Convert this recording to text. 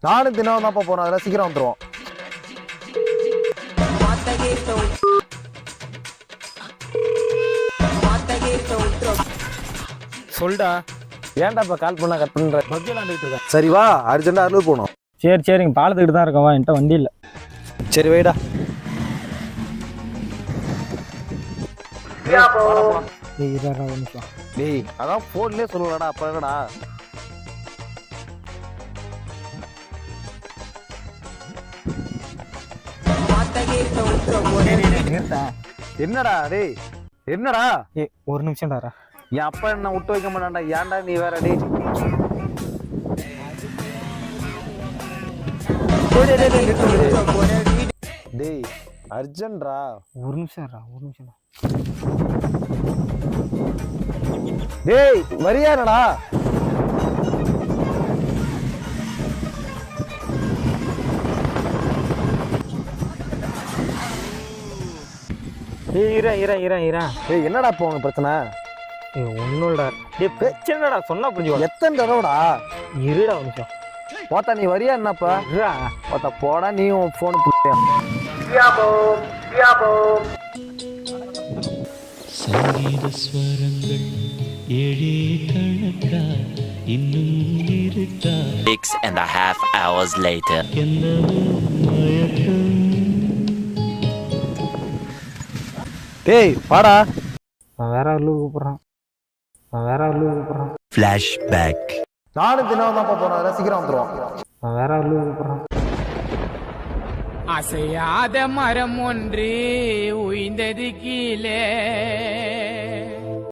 நானும் தினம் தான் போறோம், அதெல்லாம் சீக்கிரம் வந்துருவோம். சொல்டா. ஏன்டா இப்ப கால் பண்ணா கட் பண்ற? பப்ஜி விளையாண்டுட்டு இருக்கேன். சரி வா, அர்ஜென்டா அருள் போகணும். சரிங்க, பாலத்துக்கிட்டு தான் இருக்கவா, என்கிட்ட வண்டி இல்லை. சரி வைடா. டேய் அதான் போன்லயே சொல்லுவாடா, அப்ப என்னடா? என்னடா டேய், என்னடா? ஒரு நிமிஷம்டா. என் அப்பா என்ன விட்டு வைக்க மாட்டான்டா, ஏன்டா நீ வேற? டேய் டேய் அர்ஜென்ட்ரா. ஒரு நிமிஷம். டேய் வரியாடா? டேய் என்னடா இப்போ உனக்கு பிரச்சனை? ஒன்னும் இல்லடா. டேய் பிரச்சனைடா, சொன்னா புரிஞ்சுக்கோ. எத்தனை தடவைடா? இருடா ஒரு நிமிஷம். போத்தா நீ வரியா என்னப்பா? போத்தா போடா, நீ உன் போன் சங்கீத ஸ்வரங்கள் ஏழே கணக்கா இன்னும் இருக்கா. 6.5 hours later. டேய் வாடா. நான் வேற ஊருக்கு கூப்பிடுறான். Flashback. நானும் தினம் தான் போறோம், அதெல்லாம் சீக்கிரம் வந்துருவோம். நான் வேற ஊருக்கு கூப்பிடுறான். அசையாத மரம் ஒன்று உய்ந்தது கீழே